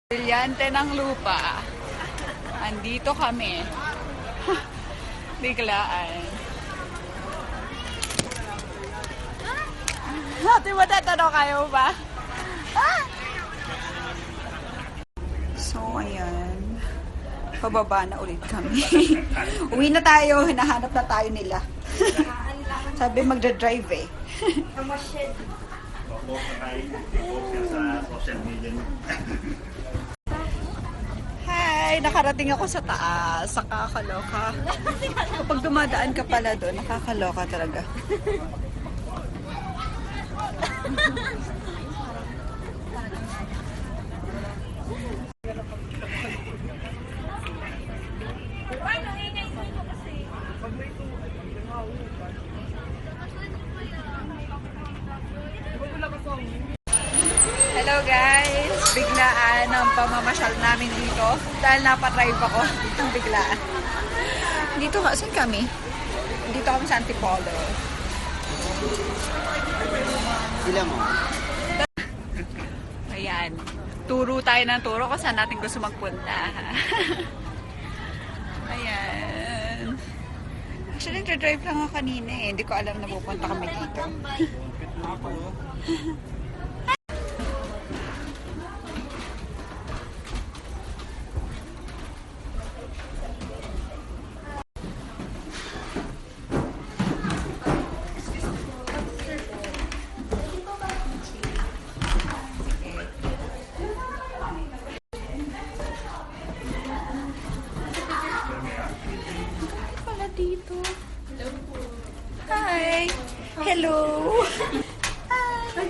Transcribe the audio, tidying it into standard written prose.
Brilyante ng lupa. Andito kami. Biglaan. Ate, matatanong kayo ba? So, ayan. Pababa na ulit kami. Uwi na tayo. Hinahanap na tayo nila. Sabi magdadrive eh. Hi! Nakarating ako sa taas. Nakakaloka. Kapag dumadaan ka pala doon, nakakaloka talaga. Hello guys! Biglaan ang pamamasyal namin dito dahil napatrive ako ng biglaan. Dito ka, saan kami? Dito kami sa Antipolo. Sila mo? Ayan. Turo tayo ng turo kung saan natin gusto magpunta. Ayan. Actually, nagdadrive lang ako kanina eh. Hindi ko alam na pupunta kami dito. Dito. Hi. Hello. Hi.